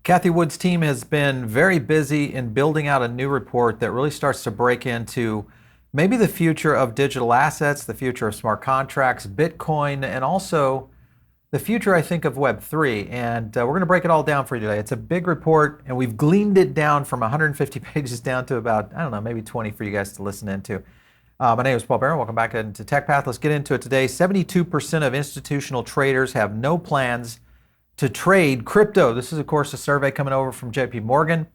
Cathie Wood's team has been very busy in building out a new report that really starts to break into maybe the future of digital assets, the future of smart contracts, Bitcoin, and also the future, I think, of Web3. And we're going to break it all down for you today. It's a big report, and we've gleaned it down from 150 pages down to about, I don't know, maybe 20 for you guys to listen into. My name is Paul Barron. Welcome back into TechPath. Let's get into it today. 72% of institutional traders have no plans to trade crypto. This is, of course, a survey coming over from JP Morgan.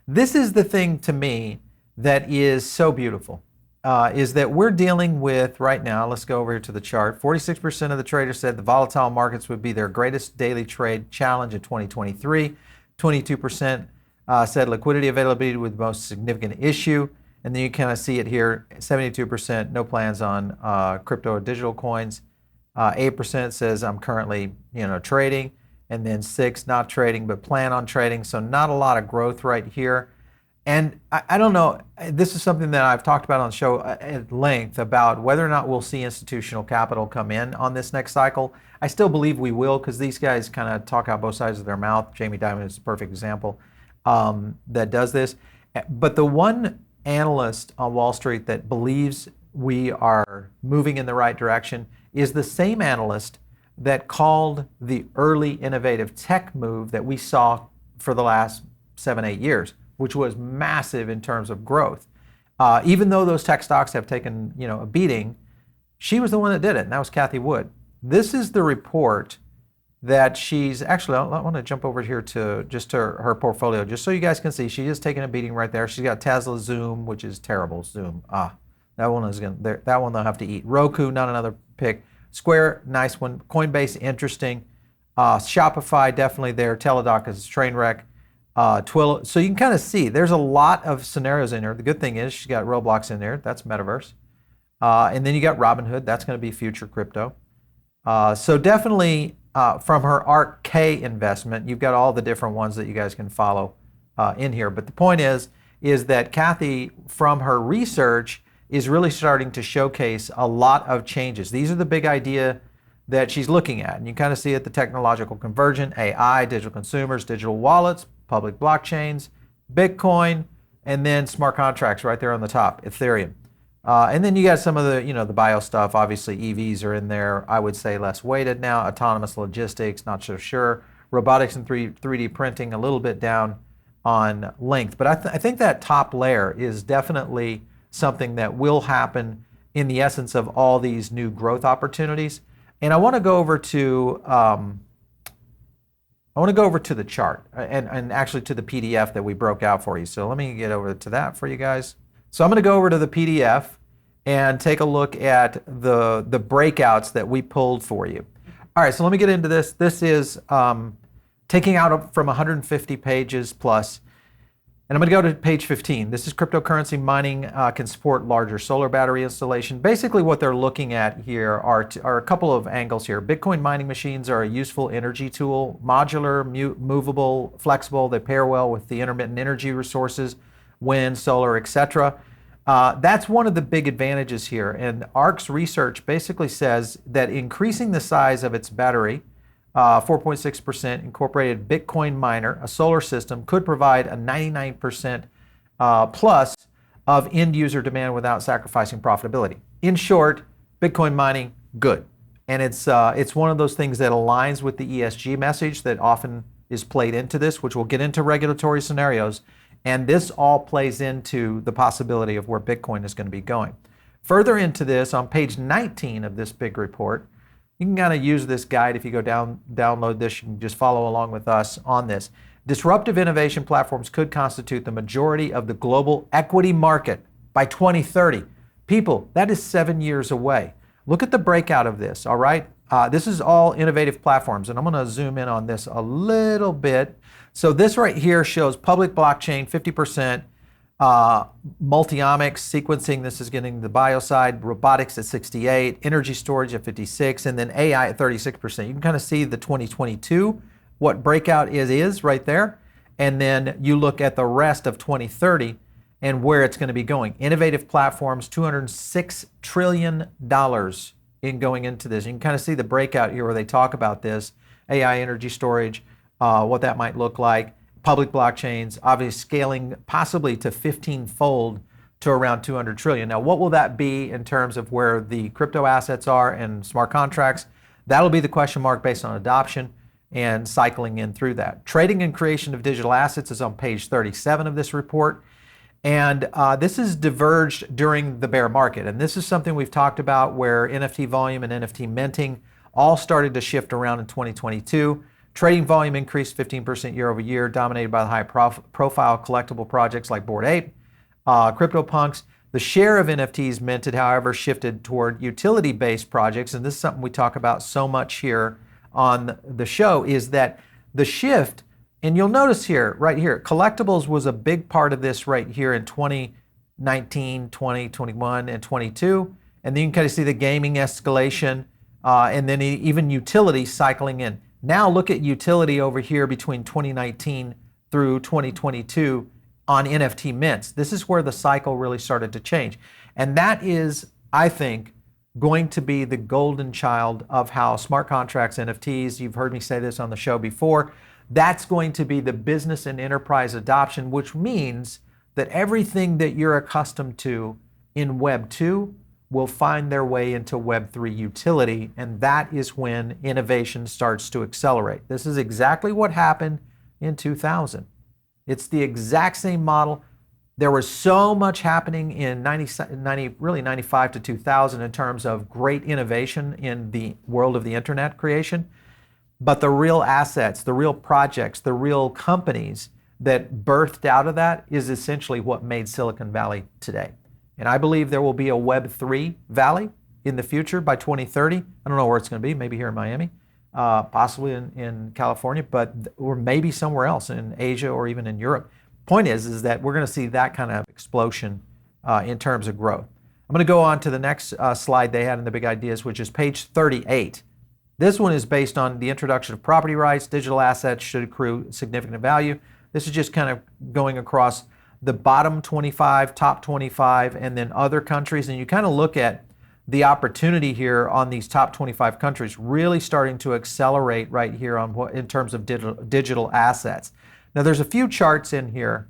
This is the thing to me that is so beautiful, is that we're dealing with right now, let's go over here to the chart, 46% of the traders said the volatile markets would be their greatest daily trade challenge in 2023. 22% said liquidity availability was the most significant issue. And then you kind of see it here, 72% no plans on crypto or digital coins. 8% says I'm currently trading. And then 6 not trading but plan on trading. So not a lot of growth right here. And I don't know, this is something that I've talked about on the show at length about whether or not we'll see institutional capital come in on this next cycle. I still believe we will, because these guys kind of talk out both sides of their mouth. Jamie Dimon is a perfect example that does this. But the one analyst on Wall Street that believes we are moving in the right direction is the same analyst that called the early innovative tech move that we saw for the last 7-8 years, which was massive in terms of growth. Even though those tech stocks have taken a beating, she was the one that did it, and that was Cathie Wood. This is the report that she's actually, I want to jump over here to just her portfolio, just so you guys can see. She is taking a beating right there. She's got Tesla, Zoom, which is terrible. Zoom, that one they'll have to eat. Roku, not another pick. Square, nice one. Coinbase, interesting. Shopify, definitely there. Teladoc is a train wreck. Twilio. So you can kind of see there's a lot of scenarios in here. The good thing is she's got Roblox in there. That's metaverse. And then you got Robinhood. That's going to be future crypto. So definitely from her Ark investment, you've got all the different ones that you guys can follow in here. But the point is that Cathie, from her research, is really starting to showcase a lot of changes. These are the big idea that she's looking at. And you kind of see it, the technological convergence, AI, digital consumers, digital wallets, public blockchains, Bitcoin, and then smart contracts right there on the top, Ethereum. And then you got some of the bio stuff. Obviously, EVs are in there. I would say less weighted now. Autonomous logistics, not so sure. Robotics and 3D printing, a little bit down on length. But I think that top layer is definitely something that will happen in the essence of all these new growth opportunities. And I want to go over to the chart and actually to the PDF that we broke out for you. So let me get over to that for you guys. So I'm going to go over to the PDF and take a look at the breakouts that we pulled for you. All right, so let me get into this. This is taking out from 150 pages plus. And I'm going to go to page 15. This is cryptocurrency mining can support larger solar battery installation. Basically, what they're looking at here are a couple of angles here. Bitcoin mining machines are a useful energy tool, modular, movable, flexible. They pair well with the intermittent energy resources, wind, solar, etc. That's one of the big advantages here. And Ark's research basically says that increasing the size of its battery, 4.6% incorporated Bitcoin miner, a solar system, could provide a 99% plus of end user demand without sacrificing profitability. In short, Bitcoin mining, good. And it's one of those things that aligns with the ESG message that often is played into this, which we'll get into regulatory scenarios. And this all plays into the possibility of where Bitcoin is going to be going. Further into this, on page 19 of this big report, you can kind of use this guide. If you go download this, you can just follow along with us on this. Disruptive innovation platforms could constitute the majority of the global equity market by 2030. People, that is 7 years away. Look at the breakout of this, all right? This is all innovative platforms, and I'm going to zoom in on this a little bit. So this right here shows public blockchain, 50%. Multiomics, sequencing, this is getting the bio side, robotics at 68, energy storage at 56, and then AI at 36%. You can kind of see the 2022, what breakout is right there. And then you look at the rest of 2030 and where it's going to be going. Innovative platforms, $206 trillion in going into this. You can kind of see the breakout here where they talk about this, AI energy storage, what that might look like. public blockchains, obviously scaling possibly to 15-fold to around 200 trillion. Now, what will that be in terms of where the crypto assets are and smart contracts? That'll be the question mark based on adoption and cycling in through that. Trading and creation of digital assets is on page 37 of this report. And this is diverged during the bear market. And this is something we've talked about where NFT volume and NFT minting all started to shift around in 2022. Trading volume increased 15% year over year, dominated by the high profile collectible projects like Bored Ape, CryptoPunks. The share of NFTs minted, however, shifted toward utility-based projects. And this is something we talk about so much here on the show, is that the shift, and you'll notice here, right here, collectibles was a big part of this right here in 2019, 20, 21, and 22. And then you can kind of see the gaming escalation, and then even utility cycling in. Now look at utility over here between 2019 through 2022 on NFT mints. This is where the cycle really started to change. And that is, I think, going to be the golden child of how smart contracts, NFTs, you've heard me say this on the show before, that's going to be the business and enterprise adoption, which means that everything that you're accustomed to in Web 2 will find their way into Web 3 utility, and that is when innovation starts to accelerate. This is exactly what happened in 2000. It's the exact same model. There was so much happening in 95 to 2000 in terms of great innovation in the world of the internet creation. But the real assets, the real projects, the real companies that birthed out of that is essentially what made Silicon Valley today. And I believe there will be a Web3 Valley in the future by 2030. I don't know where it's going to be, maybe here in Miami, possibly in California, or maybe somewhere else in Asia or even in Europe. Point is that we're going to see that kind of explosion in terms of growth. I'm going to go on to the next slide they had in the big ideas, which is page 38. This one is based on the introduction of property rights. Digital assets should accrue significant value. This is just kind of going across the bottom 25, top 25, and then other countries. And you kind of look at the opportunity here on these top 25 countries really starting to accelerate right here on what in terms of digital assets. Now, there's a few charts in here.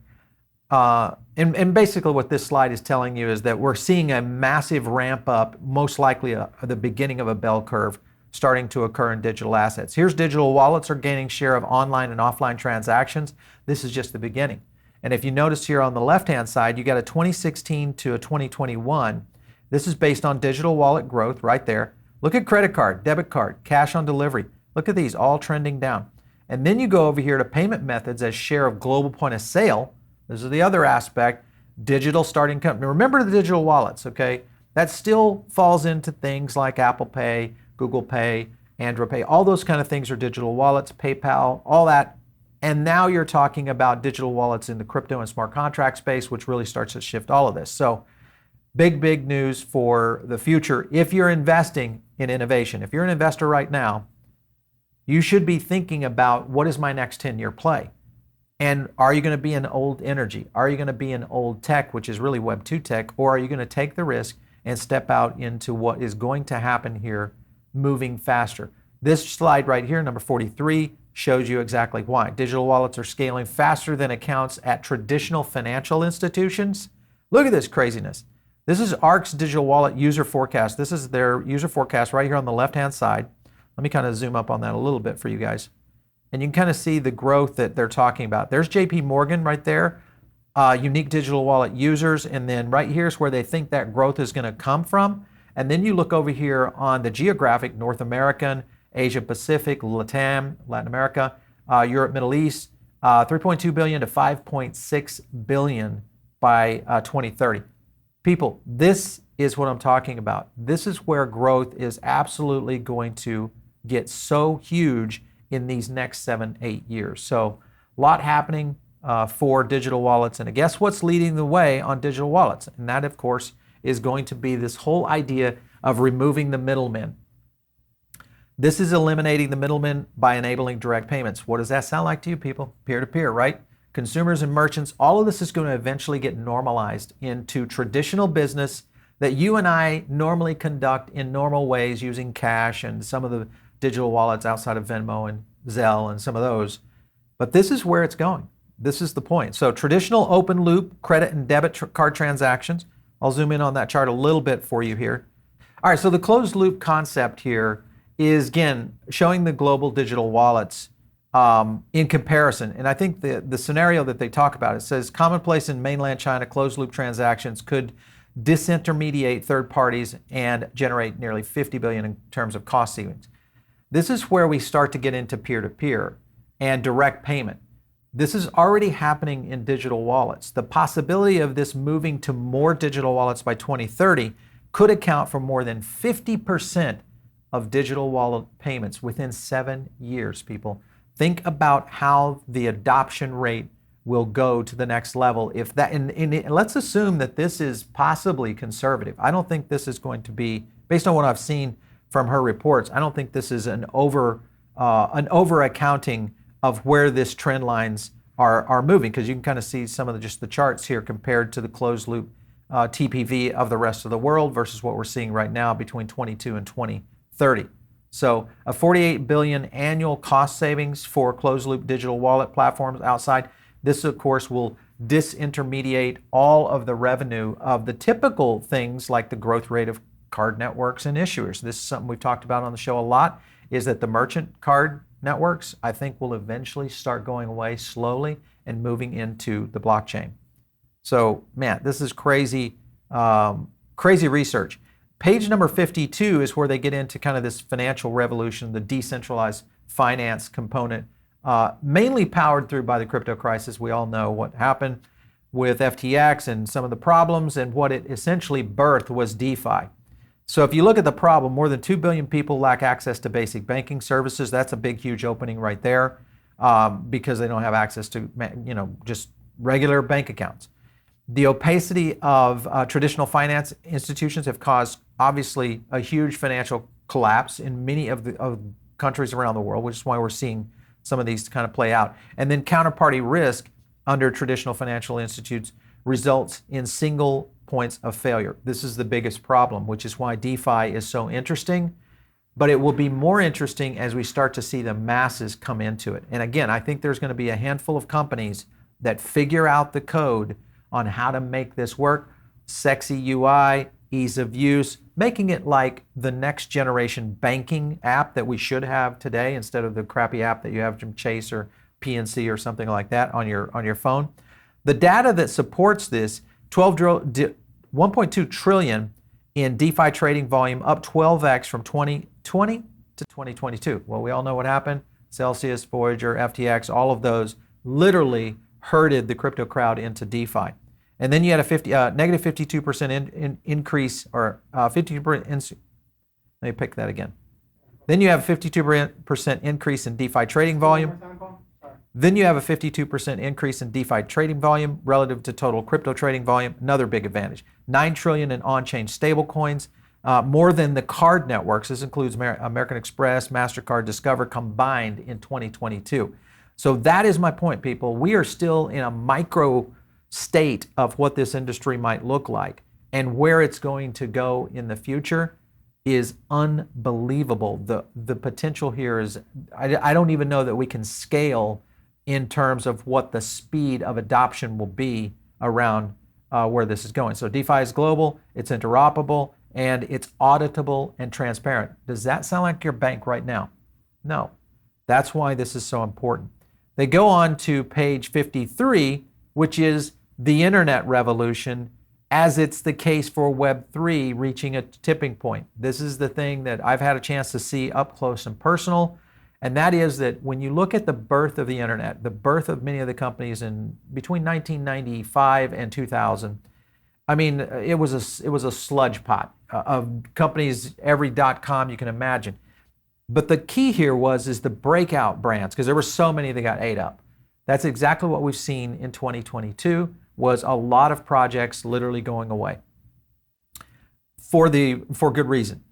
And basically what this slide is telling you is that we're seeing a massive ramp up, most likely the beginning of a bell curve starting to occur in digital assets. Here's digital wallets are gaining share of online and offline transactions. This is just the beginning. And if you notice here on the left-hand side, you got a 2016 to a 2021. This is based on digital wallet growth right there. Look at credit card, debit card, cash on delivery. Look at these all trending down. And then you go over here to payment methods as share of global point of sale. This is the other aspect, digital starting company. Remember the digital wallets, okay? That still falls into things like Apple Pay, Google Pay, Android Pay. All those kind of things are digital wallets, PayPal, all that. And now you're talking about digital wallets in the crypto and smart contract space, which really starts to shift all of this. So big news for the future. If you're investing in innovation, if you're an investor right now, you should be thinking about what is my next 10-year play? And are you going to be in old energy? Are you going to be in old tech, which is really Web 2 tech? Or are you going to take the risk and step out into what is going to happen here moving faster? This slide right here, number 43, shows you exactly why. Digital wallets are scaling faster than accounts at traditional financial institutions. Look at this craziness. This is Ark's digital wallet user forecast. This is their user forecast right here on the left-hand side. Let me kind of zoom up on that a little bit for you guys. And you can kind of see the growth that they're talking about. There's JP Morgan right there, unique digital wallet users. And then right here is where they think that growth is going to come from. And then you look over here on the geographic, North American, Asia Pacific, Latin America, Europe, Middle East, 3.2 billion to 5.6 billion by 2030. People, this is what I'm talking about. This is where growth is absolutely going to get so huge in these next 7-8 years. So a lot happening for digital wallets. And guess what's leading the way on digital wallets? And that, of course, is going to be this whole idea of removing the middlemen. This is eliminating the middlemen by enabling direct payments. What does that sound like to you people? Peer-to-peer, right? Consumers and merchants, all of this is going to eventually get normalized into traditional business that you and I normally conduct in normal ways using cash and some of the digital wallets outside of Venmo and Zelle and some of those. But this is where it's going. This is the point. So traditional open loop credit and debit card transactions. I'll zoom in on that chart a little bit for you here. All right, so the closed loop concept here is, again, showing the global digital wallets in comparison. And I think the scenario that they talk about, it says commonplace in mainland China, closed loop transactions could disintermediate third parties and generate nearly 50 billion in terms of cost savings. This is where we start to get into peer-to-peer and direct payment. This is already happening in digital wallets. The possibility of this moving to more digital wallets by 2030 could account for more than 50% of digital wallet payments within 7 years, people. Think about how the adoption rate will go to the next level. If that, and let's assume that this is possibly conservative. I don't think this is going to be, based on what I've seen from her reports, I don't think this is an over accounting of where this trend lines are moving, because you can kind of see some of the charts here compared to the closed loop TPV of the rest of the world versus what we're seeing right now between 22 and 2030. So a 48 billion annual cost savings for closed loop digital wallet platforms outside. This, of course, will disintermediate all of the revenue of the typical things like the growth rate of card networks and issuers. This is something we've talked about on the show a lot, is that the merchant card networks, I think, will eventually start going away slowly and moving into the blockchain. So, man, this is crazy, crazy research. Page number 52 is where they get into kind of this financial revolution, the decentralized finance component, mainly powered through by the crypto crisis. We all know what happened with FTX and some of the problems, and what it essentially birthed was DeFi. So if you look at the problem, more than 2 billion people lack access to basic banking services. That's a big, huge opening right there, because they don't have access to, just regular bank accounts. The opacity of traditional finance institutions have caused, obviously, a huge financial collapse in many of the countries around the world, which is why we're seeing some of these kind of play out. And then counterparty risk under traditional financial institutes results in single points of failure. This is the biggest problem, which is why DeFi is so interesting. But it will be more interesting as we start to see the masses come into it. And again, I think there's going to be a handful of companies that figure out the code on how to make this work. Sexy UI, ease of use, making it like the next generation banking app that we should have today instead of the crappy app that you have from Chase or PNC or something like that on your phone. The data that supports this, 1.2 trillion in DeFi trading volume, up 12x from 2020 to 2022. Well, we all know what happened. Celsius, Voyager, FTX, all of those literally herded the crypto crowd into DeFi. And then you had a negative 52% increase, or 50%. Let me pick that again. Then you have a 52% increase in DeFi trading volume. Then you have a 52% increase in DeFi trading volume relative to total crypto trading volume. Another big advantage. 9 trillion in on-chain stablecoins, more than the card networks. This includes American Express, MasterCard, Discover combined in 2022. So that is my point, people. We are still in a micro state of what this industry might look like, and where it's going to go in the future is unbelievable. The potential here is, I don't even know that we can scale in terms of what the speed of adoption will be around where this is going. So DeFi is global, it's interoperable, and it's auditable and transparent. Does that sound like your bank right now? No. That's why this is so important. They go on to page 53, which is the internet revolution, as it's the case for Web3 reaching a tipping point. This is the thing that I've had a chance to see up close and personal. And that is that when you look at the birth of the internet, the birth of many of the companies in between 1995 and 2000, I mean, it was a sludge pot of companies, every .com you can imagine. But the key here is the breakout brands, because there were so many that got ate up. That's exactly what we've seen in 2022, was a lot of projects literally going away for good reason.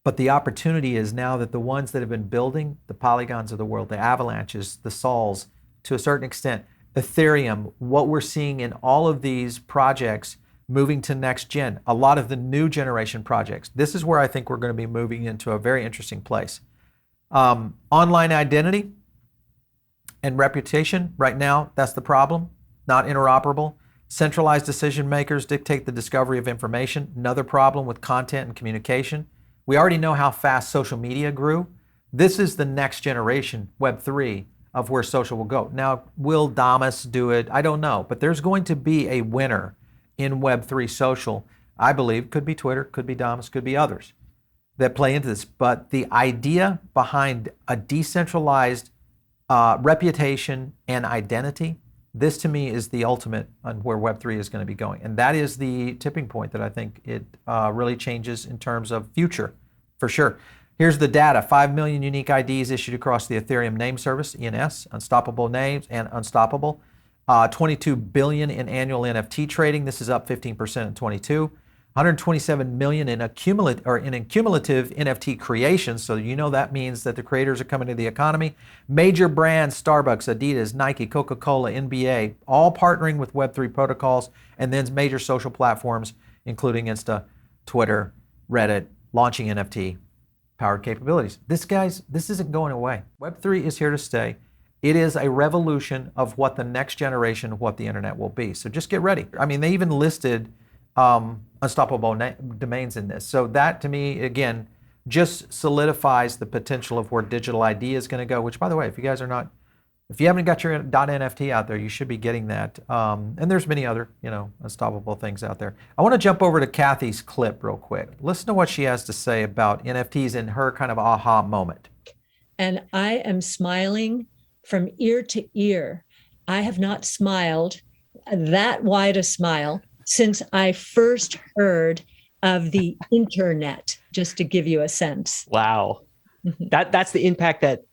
But the opportunity is now that the ones that have been building, the Polygons of the world, the Avalanches, the Sols, to a certain extent, Ethereum, what we're seeing in all of these projects moving to next gen, a lot of the new generation projects. This is where I think we're going to be moving into a very interesting place. Online identity, And reputation, right now, that's the problem. Not interoperable. Centralized decision makers dictate the discovery of information. Another problem with content and communication. We already know how fast social media grew. This is the next generation, Web3, of where social will go. Now, will Damus do it? I don't know, but there's going to be a winner in Web3 social. I believe could be Twitter, could be Damus, could be others that play into this. But the idea behind a decentralized reputation and identity, this to me is the ultimate on where Web3 is going to be going. And that is the tipping point that I think it really changes in terms of future, for sure. Here's the data. 5 million unique IDs issued across the Ethereum name service, ENS, unstoppable names and unstoppable. 22 billion in annual NFT trading. This is up 15% in 22. 127 million in cumulative NFT creation. So you know that means that the creators are coming to the economy. Major brands, Starbucks, Adidas, Nike, Coca-Cola, NBA, all partnering with Web3 protocols, and then major social platforms, including Insta, Twitter, Reddit, launching NFT powered capabilities. This isn't going away. Web3 is here to stay. It is a revolution of what the next generation of what the internet will be. So just get ready. I mean, they even listed unstoppable domains in this. So that to me, again, just solidifies the potential of where digital ID is going to go, which by the way, if you haven't got your .nft out there, you should be getting that. And there's many other, unstoppable things out there. I want to jump over to Cathie's clip real quick. Listen to what she has to say about NFTs and her kind of aha moment. And I am smiling from ear to ear. I have not smiled that wide a smile since I first heard of the internet, just to give you a sense. Wow. That's the impact that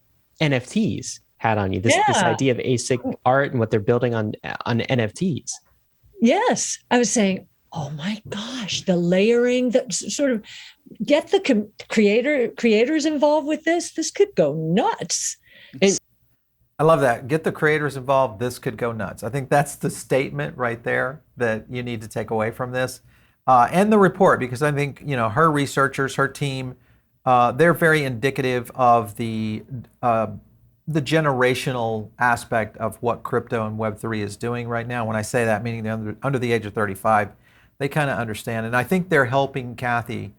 NFTs had on you. This idea of ASIC art and what they're building on NFTs. Yes. I was saying, oh my gosh, the layering, that sort of get the creators involved with this. This could go nuts. I love that. Get the creators involved. This could go nuts. I think that's the statement right there that you need to take away from this. And the report, because I think, her researchers, her team, they're very indicative of the generational aspect of what crypto and Web3 is doing right now. When I say that, meaning they're under the age of 35, they kind of understand. And I think they're helping Cathie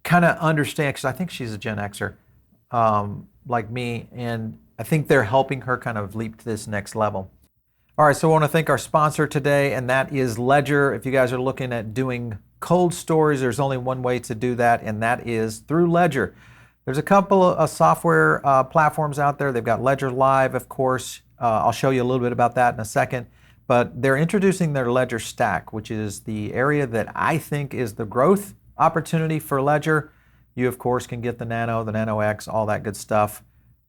kind of understand, because I think she's a Gen Xer like me, and I think they're helping her kind of leap to this next level. All right, so I want to thank our sponsor today, and that is Ledger. If you guys are looking at doing cold storage, there's only one way to do that, and that is through Ledger. There's a couple of software platforms out there. They've got Ledger Live, of course. I'll show you a little bit about that in a second. But they're introducing their Ledger Stack, which is the area that I think is the growth opportunity for Ledger. You, of course, can get the Nano X, all that good stuff.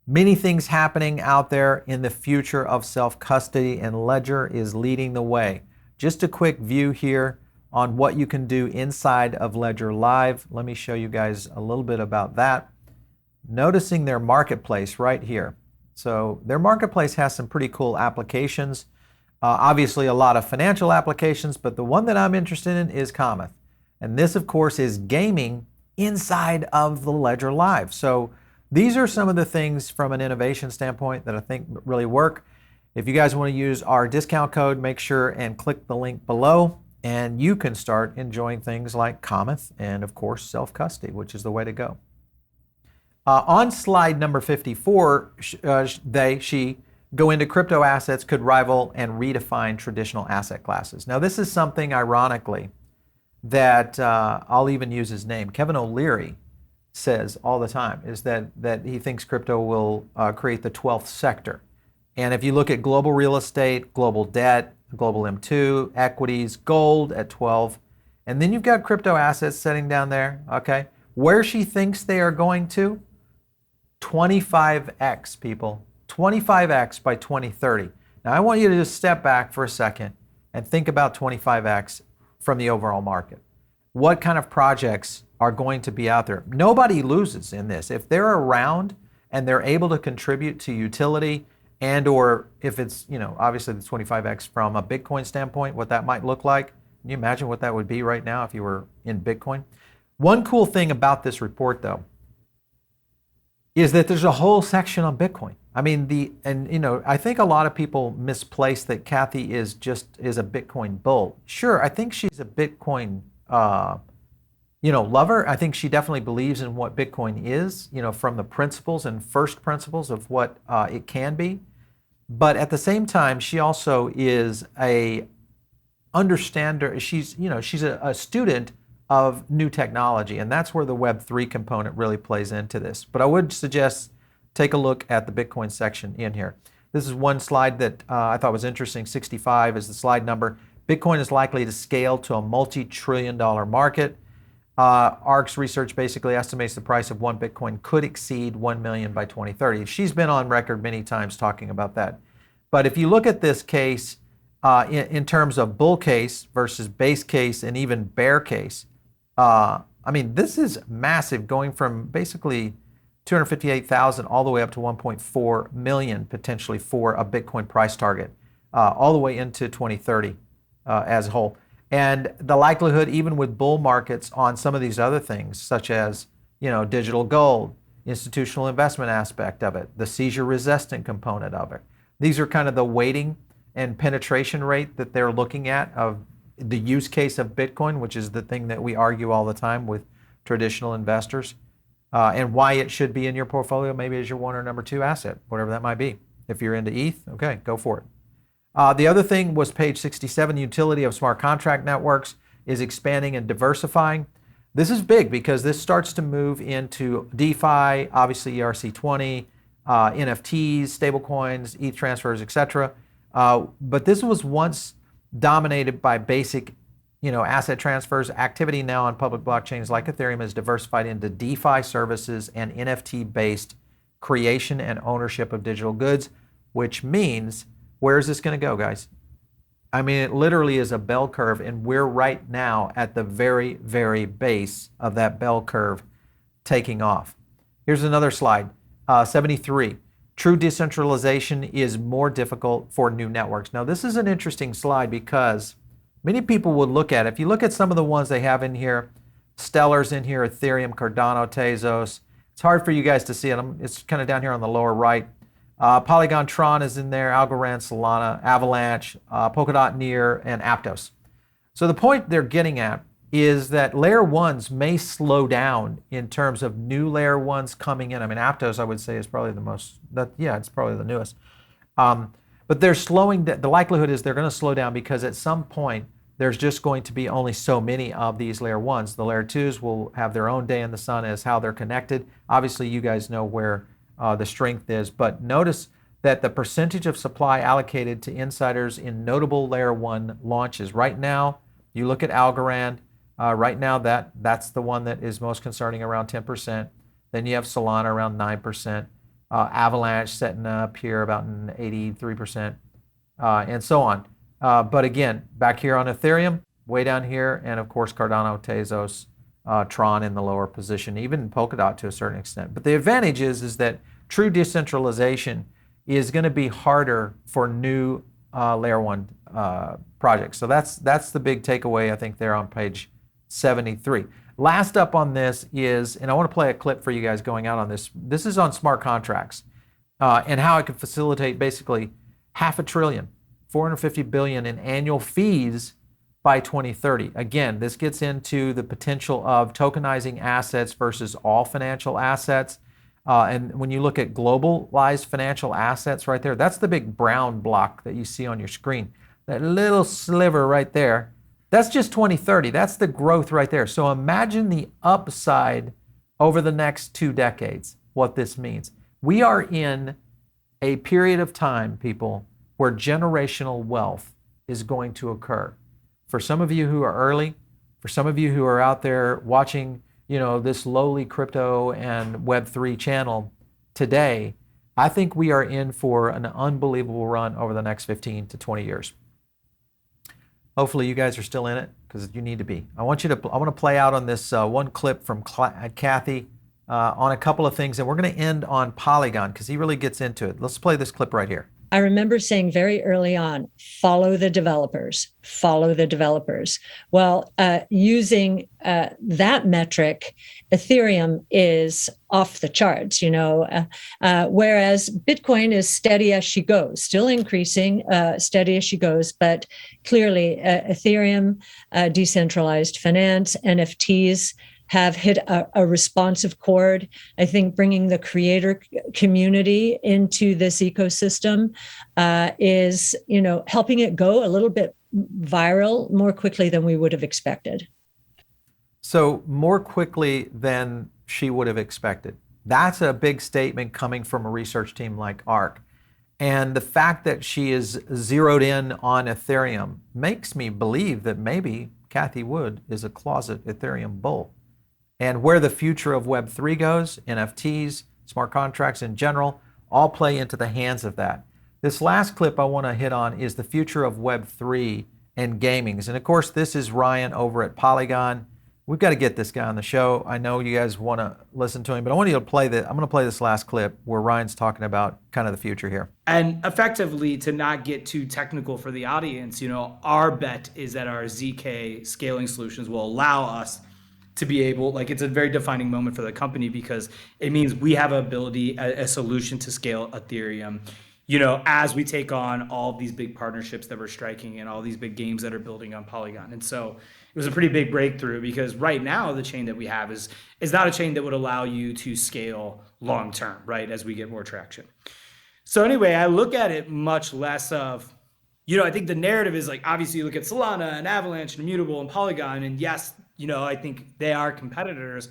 Many things happening out there in the future of self-custody, and Ledger is leading the way. Just a quick view here on what you can do inside of Ledger Live. Let me show you guys a little bit about that. Noticing their marketplace right here. So their marketplace has some pretty cool applications. Obviously a lot of financial applications, but the one that I'm interested in is Cometh. And this, of course, is gaming inside of the Ledger Live. So these are some of the things from an innovation standpoint that I think really work. If you guys want to use our discount code, make sure and click the link below, and you can start enjoying things like Cometh and, of course, self-custody, which is the way to go. On slide number 54, she go into crypto assets could rival and redefine traditional asset classes. Now, this is something, ironically, that I'll even use his name, Kevin O'Leary, says all the time, is that he thinks crypto will create the 12th sector. And if you look at global real estate, global debt, global M2, equities, gold at 12, and then you've got crypto assets sitting down there, okay? Where she thinks they are going to, 25x, people, 25x by 2030. Now I want you to just step back for a second and think about 25x from the overall market. What kind of projects are going to be out there? Nobody loses in this. If they're around and they're able to contribute to utility, and or if it's, obviously the 25x from a Bitcoin standpoint, what that might look like. Can you imagine what that would be right now if you were in Bitcoin? One cool thing about this report, though, is that there's a whole section on Bitcoin. I mean, I think a lot of people misplace that Cathie is a Bitcoin bull. Sure, I think she's a Bitcoin, lover. I think she definitely believes in what Bitcoin is, from the principles and first principles of what it can be. But at the same time, she also is a understander. She's a student of new technology, and that's where the Web3 component really plays into this. But I would suggest take a look at the Bitcoin section in here. This is one slide that I thought was interesting. 65 is the slide number. Bitcoin is likely to scale to a multi-trillion-dollar market. ARK's research basically estimates the price of one Bitcoin could exceed 1 million by 2030. She's been on record many times talking about that. But if you look at this case in terms of bull case versus base case and even bear case, this is massive, going from basically 258,000 all the way up to 1.4 million potentially for a Bitcoin price target, all the way into 2030 as a whole. And the likelihood, even with bull markets on some of these other things, such as digital gold, institutional investment aspect of it, the seizure resistant component of it. These are kind of the weighting and penetration rate that they're looking at of the use case of Bitcoin, which is the thing that we argue all the time with traditional investors, and why it should be in your portfolio, maybe as your one or number two asset, whatever that might be. If you're into ETH, okay, go for it. The other thing was page 67, the utility of smart contract networks is expanding and diversifying. This is big because this starts to move into DeFi, obviously ERC20, NFTs, stablecoins, ETH transfers, etc. But this was once dominated by basic, asset transfers. Activity now on public blockchains like Ethereum is diversified into DeFi services and NFT-based creation and ownership of digital goods, which means, where is this going to go, guys? I mean, it literally is a bell curve, and we're right now at the very, very base of that bell curve taking off. Here's another slide, 73. True decentralization is more difficult for new networks. Now, this is an interesting slide because many people would look at it. If you look at some of the ones they have in here, Stellar's in here, Ethereum, Cardano, Tezos. It's hard for you guys to see it. It's kind of down here on the lower right. Polygon Tron is in there, Algorand, Solana, Avalanche, Polkadot, Near, and Aptos. So the point they're getting at is that layer ones may slow down in terms of new layer ones coming in. I mean, Aptos, I would say, is probably the most, it's probably the newest. But they're slowing, the likelihood is they're going to slow down because at some point, there's just going to be only so many of these layer ones. The layer twos will have their own day in the sun as how they're connected. Obviously, you guys know where the strength is, but notice that the percentage of supply allocated to insiders in notable layer one launches. Right now, you look at Algorand, right now that's the one that is most concerning, around 10%. Then you have Solana around 9%, Avalanche setting up here about an 83%, and so on. But again, back here on Ethereum, way down here, and of course Cardano, Tezos, Tron in the lower position, even Polkadot to a certain extent. But the advantage is that true decentralization is going to be harder for new layer one projects. So that's the big takeaway, I think, there on page 73. Last up on this is, and I want to play a clip for you guys going out on this. This is on smart contracts and how it could facilitate basically $500 billion, 450 billion in annual fees by 2030. Again, this gets into the potential of tokenizing assets versus all financial assets. And when you look at globalized financial assets right there, that's the big brown block that you see on your screen. That little sliver right there, that's just 2030. That's the growth right there. So imagine the upside over the next 2 decades, what this means. We are in a period of time, people, where generational wealth is going to occur. For some of you who are early, for some of you who are out there watching, this lowly crypto and Web3 channel today, I think we are in for an unbelievable run over the next 15 to 20 years. Hopefully you guys are still in it, because you need to be. I want to play out on this one clip from Cathie on a couple of things, and we're going to end on Polygon because he really gets into it. Let's play this clip right here. I remember saying very early on, follow the developers, follow the developers. Well, using that metric, Ethereum is off the charts, whereas Bitcoin is steady as she goes, still increasing, steady as she goes. But clearly, Ethereum, decentralized finance, NFTs, have hit a responsive chord. I think bringing the creator community into this ecosystem is, helping it go a little bit viral more quickly than we would have expected. So more quickly than she would have expected. That's a big statement coming from a research team like Ark. And the fact that she is zeroed in on Ethereum makes me believe that maybe Cathie Wood is a closet Ethereum bull. And where the future of Web3 goes, NFTs, smart contracts in general, all play into the hands of that. This last clip I want to hit on is the future of Web3 and gaming. And of course, this is Ryan over at Polygon. We've got to get this guy on the show. I know you guys want to listen to him, but I want you to play I'm going to play this last clip where Ryan's talking about kind of the future here. And effectively, to not get too technical for the audience, our bet is that our ZK scaling solutions will allow us to be able, it's a very defining moment for the company because it means we have a solution to scale Ethereum, as we take on all of these big partnerships that we're striking and all these big games that are building on Polygon. And so it was a pretty big breakthrough because right now the chain that we have is not a chain that would allow you to scale long term, right, as we get more traction. So anyway, I look at it much less of, I think the narrative is obviously you look at Solana and Avalanche and Immutable and Polygon, and yes, I think they are competitors.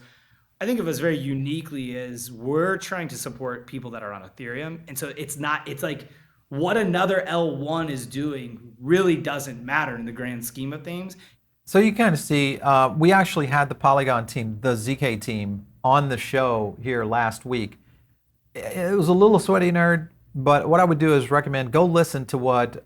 I think of us very uniquely as we're trying to support people that are on Ethereum. And so it's what another L1 is doing really doesn't matter in the grand scheme of things. So you kind of see, we actually had the Polygon team, the ZK team, on the show here last week. It was a little sweaty nerd, but what I would do is recommend go listen to what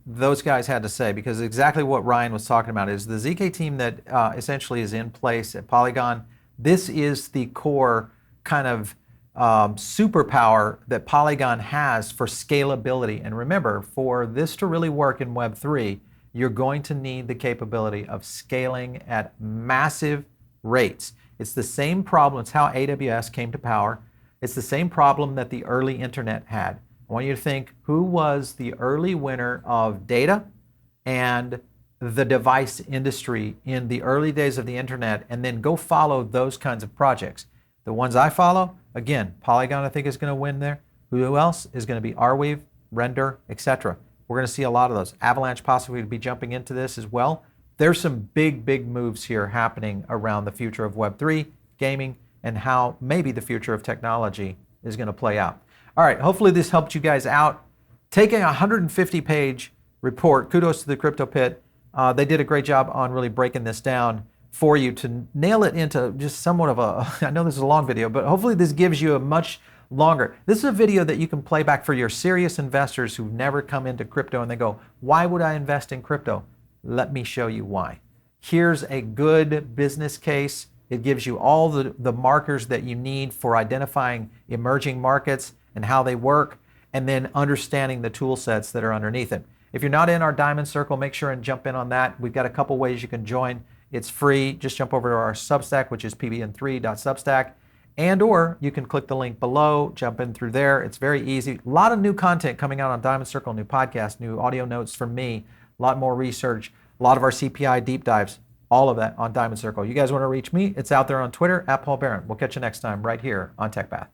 those guys had to say, because exactly what Ryan was talking about is the ZK team that essentially is in place at Polygon. This is the core kind of superpower that Polygon has for scalability. And remember, for this to really work in Web3, you're going to need the capability of scaling at massive rates. It's the same problem. It's how AWS came to power. It's the same problem that the early internet had. I want you to think, who was the early winner of data and the device industry in the early days of the internet, and then go follow those kinds of projects. The ones I follow, again, Polygon I think is going to win there. Who else is going to be Arweave, Render, etc. We're going to see a lot of those. Avalanche possibly to be jumping into this as well. There's some big moves here happening around the future of Web3, gaming, and how maybe the future of technology is going to play out. All right, hopefully this helped you guys out. Taking a 150-page report, kudos to the Crypto Pit. They did a great job on really breaking this down for you to nail it into just somewhat of a, I know this is a long video, but hopefully this gives you a much longer. This is a video that you can play back for your serious investors who've never come into crypto and they go, why would I invest in crypto? Let me show you why. Here's a good business case. It gives you all the markers that you need for identifying emerging markets and how they work, and then understanding the tool sets that are underneath it. If you're not in our Diamond Circle, make sure and jump in on that. We've got a couple ways you can join. It's free. Just jump over to our Substack, which is pbn3.substack, and or you can click the link below, jump in through there. It's very easy. A lot of new content coming out on Diamond Circle, new podcasts, new audio notes from me, a lot more research, a lot of our CPI deep dives, all of that on Diamond Circle. You guys want to reach me? It's out there on Twitter, @Paul Barron. We'll catch you next time right here on TechPath.